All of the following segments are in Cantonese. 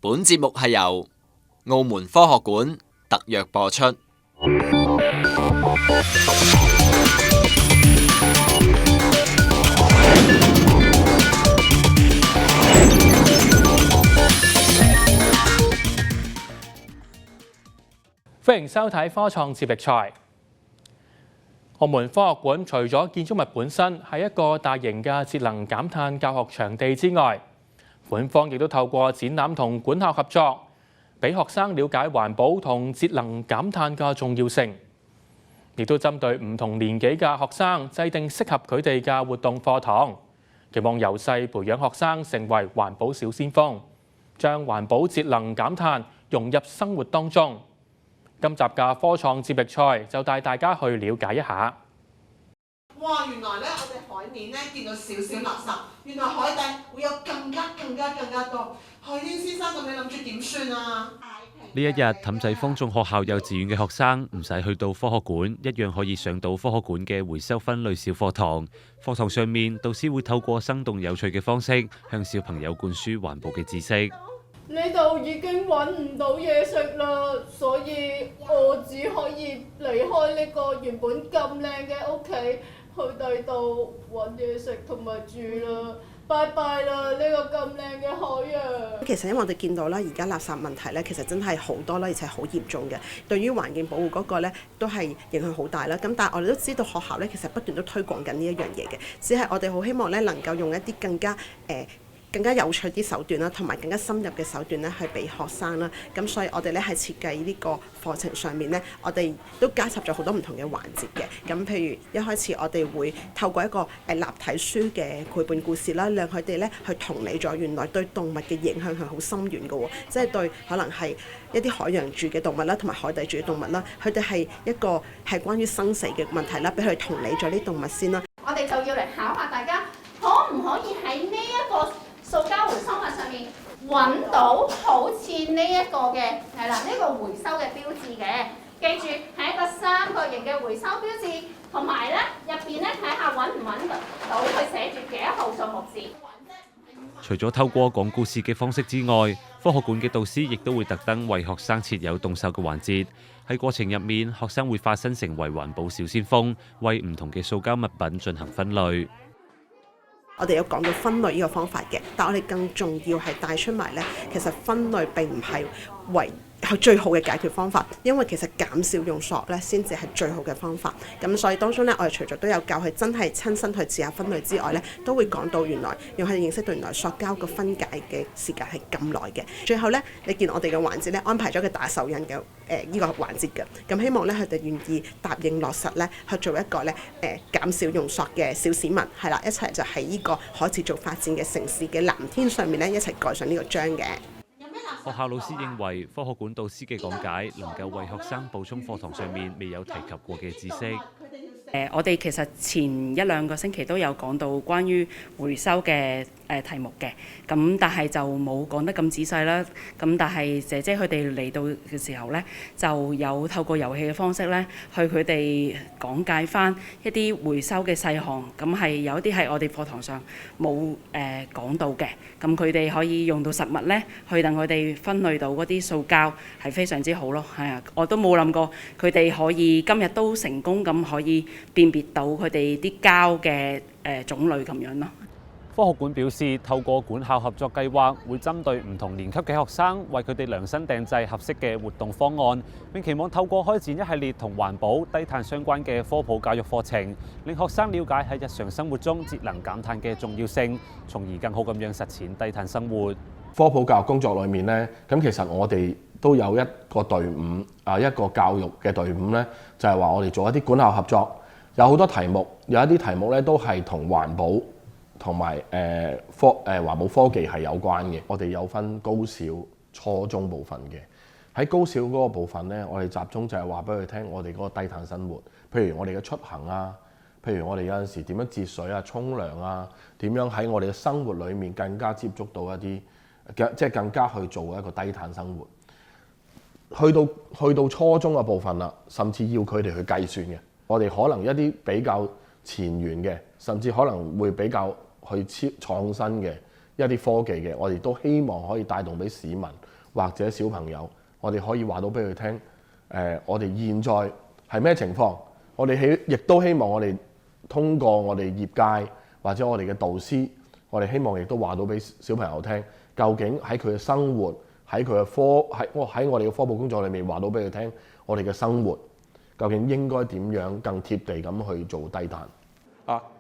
本節目係由澳門科學館特約播出。歡迎收睇科創接力賽。澳門科學館除咗建築物本身係一個大型嘅節能減碳教學場地之外，館方亦都透過展覽同管校合作，俾學生了解環保同節能減碳嘅重要性，亦都針對唔同年紀嘅學生制定適合佢哋嘅活動課堂，期望由細培養學生成為環保小先鋒，將環保節能減碳融入生活當中。今集嘅科創接力賽就帶大家去了解一下。哇！原來咧，我哋海面咧見到少少垃圾，原來海底會有更加多。海天先生，咁你諗住點算啊？呢一日，氹仔坊眾學校幼稚園嘅學生唔使去到科學館，一樣可以上到科學館嘅回收分類小課堂。課堂上面，導師會透過生動有趣嘅方式，向小朋友灌輸環保嘅知識。呢度已經揾唔到嘢食啦，所以我只可以離開呢個原本咁靚嘅屋企，去第度揾嘢食同埋住啦。拜拜啦！呢個咁靚嘅海洋。其實因為我哋見到啦，而家垃圾問題咧，其實真係好多啦，而且好嚴重嘅。對於環境保護嗰個咧，都係影響好大啦。咁但係我哋都知道學校咧，其實不斷都推廣緊呢一樣嘢嘅，只係我哋好希望咧能夠用一啲更加有趣啲手段啦，同埋更加深入嘅手段咧，去俾學生啦。咁所以我哋咧喺設計呢個課程上面咧，我哋都加插咗好多唔同嘅環節嘅。咁譬如一開始我哋會透過一個立體書嘅繪本故事啦，讓佢哋咧去同理咗原來對動物嘅影響係好深遠嘅喎，即係對可能係一啲海洋住嘅動物啦，同埋海底住嘅動物啦，佢哋係一個係關於生死嘅問題啦，俾佢哋同理咗啲動物先啦。我哋就要嚟考下大家，可唔可以喺呢一個塑膠回收物上面揾到好似呢一個嘅係啦，呢個回收嘅標誌嘅。記住係一個三角形嘅回收標誌，同埋咧入邊咧睇下揾唔揾到佢寫住幾多號數目字。除咗透過講故事嘅方式之外，科學館嘅導師亦都會特登為學生設有動手嘅環節。喺過程入面，學生會化身成為環保小先鋒，為唔同嘅塑膠物品進行分類。我哋有講到分類呢個方法嘅，但我哋更重要係帶出埋咧，其實分類並唔係係最好嘅解決方法，因為其實減少用塑咧先至係最好嘅方法。咁所以當中咧，我哋除咗都有教佢真係親身去試下分類之外咧，都會講到原來讓佢哋認識到原來塑膠個分解嘅時間係咁耐嘅。最後咧，你見我哋嘅環節咧安排咗個打手印嘅呢個環節嘅，咁希望咧佢哋願意答應落實咧去做一個咧減少用塑嘅小市民，係啦，一齊就喺呢個可持續發展嘅城市嘅藍天上面咧一齊蓋上呢個章嘅。學校老師認為，科學館導師嘅講解能夠為學生補充課堂上面未有提及過嘅知識。我哋其實前一兩個星期都有講到關於回收嘅題目嘅，咁但係就冇講得咁仔細啦。咁但係姐姐佢哋嚟到嘅時候呢，就有透過遊戲嘅方式呢，去佢哋講解翻一啲回收嘅細項。咁係有一啲係我哋課堂上冇講到嘅，咁佢哋可以用到實物呢，去等佢哋分類到嗰啲塑膠係非常之好咯。係啊，我都冇諗過佢哋可以今日都成功咁可以辨別到佢哋啲膠嘅種類咁樣咯。科學館表示，透過管校合作計劃，會針對唔同年級嘅學生，為佢哋量身訂製合適嘅活動方案，並期望透過開展一系列同環保、低碳相關嘅科普教育課程，令學生了解喺日常生活中節能減碳嘅重要性，從而更好咁樣實踐低碳生活。科普教育工作裏面呢，咁其實我哋都有一個隊伍一個教育嘅隊伍呢，就係話我哋做一啲管校合作，有好多題目，有一啲題目咧都係同環保同埋環保科技係有關嘅。我哋有分高小、初中部分嘅。喺高小嗰個部分咧，我哋集中就係話俾佢聽，我哋嗰個低碳生活，譬如我哋嘅出行啊，譬如我哋有陣時點樣節水啊、沖涼啊，點樣喺我哋嘅生活裡面更加接觸到一啲即係更加去做一個低碳生活。去到初中嘅部分啦，甚至要佢哋去計算嘅。我哋可能一啲比較前沿嘅，甚至可能會比較去創新嘅一啲科技嘅，我哋都希望可以帶動俾市民或者小朋友，我哋可以話到俾佢聽，我哋現在係咩情況？我哋亦都希望我哋通過我哋業界或者我哋嘅導師，我哋希望亦都話到俾小朋友聽，究竟喺佢嘅生活，喺佢嘅喺我哋嘅科普工作裏面話到俾佢聽，我哋嘅生活究竟應該點樣更貼地咁去做低碳。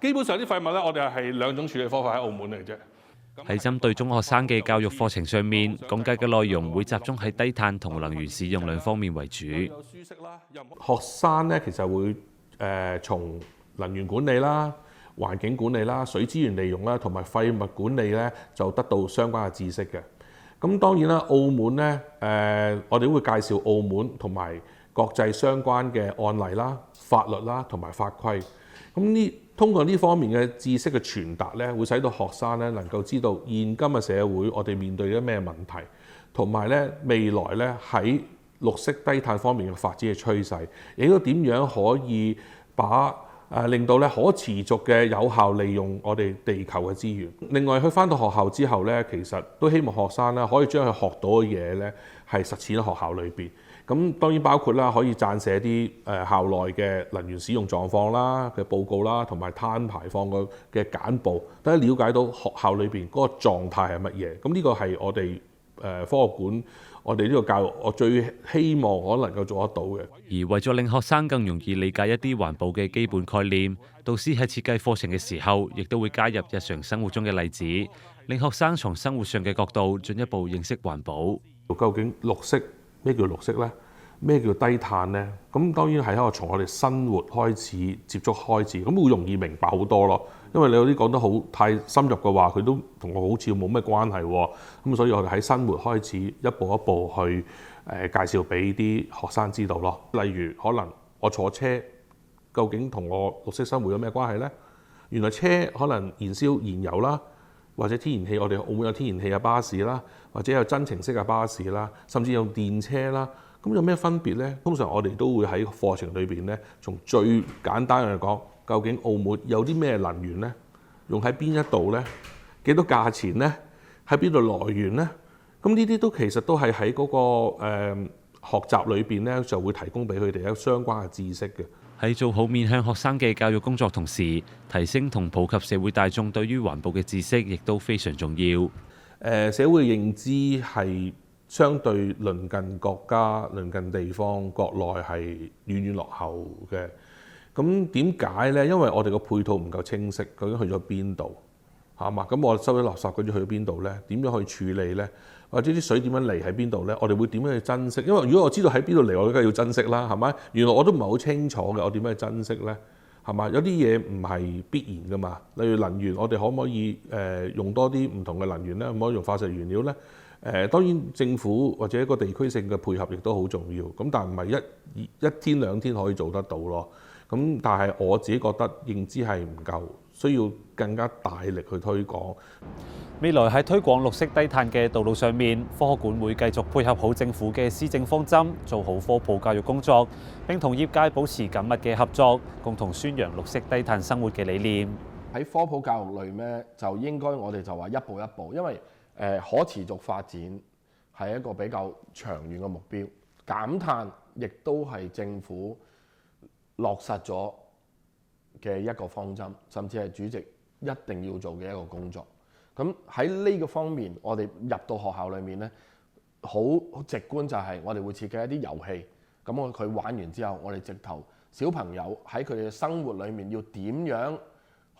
基本上啲廢物咧，我哋係兩種處理方法喺澳門嚟啫。喺針對中學生嘅教育課程上面，講解嘅內容會集中喺低碳同能源使用兩方面為主。學生咧其實會從能源管理啦、環境管理啦、水資源利用啦同埋廢物管理咧，就得到相關嘅知識嘅。咁當然啦，澳門咧我哋都會介紹澳門同埋國際相關嘅案例啦、法律啦同埋法規。咁通過呢方面嘅知識嘅傳達咧，會使到學生咧能夠知道現今嘅社會我哋面對咗咩問題，同埋咧未來咧喺綠色低碳方面嘅發展嘅趨勢，亦都點樣可以把令到咧可持續嘅有效利用我哋地球嘅資源。另外，佢返到學校之後咧，其實都希望學生咧可以將佢學到嘅嘢咧係實踐喺學校裏邊。咁當然包括啦，可以撰寫啲校內嘅能源使用狀況啦嘅報告啦，同埋碳排放嘅簡報，等佢了解到學校裏邊嗰個狀態係乜嘢。咁呢個係我哋科學館我哋呢個教育，我最希望我能夠做得到嘅。而為咗令學生更容易理解一啲環保嘅基本概念，導師喺設計課程嘅時候，亦都會加入日常生活中嘅例子，令學生從生活上嘅角度進一步認識環保。究竟綠色？咩叫綠色呢？咩叫低碳呢？咁當然係喺從我哋生活開始接觸開始，咁會容易明白好多咯。因為你有啲講得好太深入嘅話，佢都同我好似冇咩關係喎。咁所以我哋喺生活開始一步一步去介紹俾啲學生知道咯。例如可能我坐車，究竟同我綠色生活有咩關係呢？原來車可能燃燒燃油啦，或者天然氣，我哋澳門有天然氣嘅巴士啦，或者有增程式嘅巴士啦，甚至用電車啦。咁有咩分別呢？通常我哋都會喺課程裏邊咧，從最簡單嚟講，究竟澳門有啲咩能源呢？用喺邊一度呢？幾多價錢呢？喺邊度來源呢？咁呢啲都其實都係喺嗰個學習裏邊咧，就會提供俾佢哋有相關嘅知識嘅。喺做好面向學生嘅教育工作同時，提升同普及社會大眾對於環保嘅知識，亦都非常重要。社會認知係相對鄰近國家、鄰近地方、國內係遠遠落後嘅。咁點解呢？因為我哋個配套唔夠清晰，究竟去咗邊度係嘛？咁我收咗垃圾嗰啲去咗邊度呢？點樣去處理呢？或者啲水點樣嚟喺邊度呢？我哋會點樣去珍惜？因為如果我知道喺邊度嚟，我梗係要珍惜啦，係咪？原來我都唔係好清楚嘅，我點樣去珍惜呢？係嘛？有啲嘢唔係必然噶嘛。例如能源，我哋可唔可以用多啲唔同嘅能源呢？可唔可以用化石原料呢？當然政府或者一個地區性嘅配合亦都好重要。咁但係唔係一天兩天可以做得到咯。咁但係我自己覺得認知係唔夠，需要更加大力去推廣。未來喺推廣綠色低碳嘅道路上面，科學館會繼續配合好政府嘅施政方針，做好科普教育工作，並同業界保持緊密嘅合作，共同宣揚綠色低碳生活嘅理念。喺科普教育類呢，就應該我哋就話一步一步，因為可持續發展係一個比較長遠嘅目標，減碳亦都係政府落實咗嘅一個方針，甚至係主席一定要做嘅一個工作。咁喺呢個方面，我哋入到學校裏面呢，好直觀就係我哋會設計一啲遊戲。咁佢玩完之後，我哋直頭小朋友喺佢哋嘅生活裏面要點樣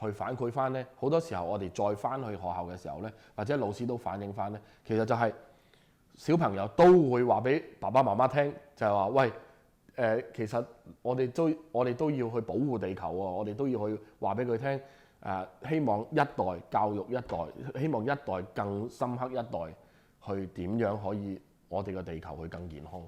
去反饋翻呢？好多時候我哋再翻去學校嘅時候呢，或者老師都反映翻呢，其實就係小朋友都會話俾爸爸媽媽聽，就係話喂。其實我哋都要去保護地球喎，我哋都要去話俾佢聽。希望一代教育一代，希望一代更深刻一代去點樣可以我哋嘅地球去更健康。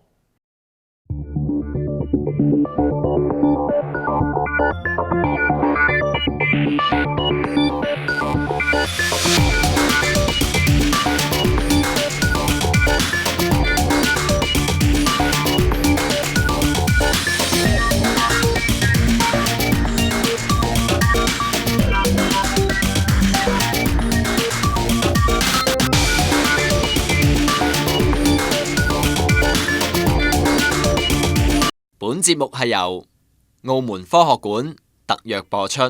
本節目係由澳門科學館特約播出。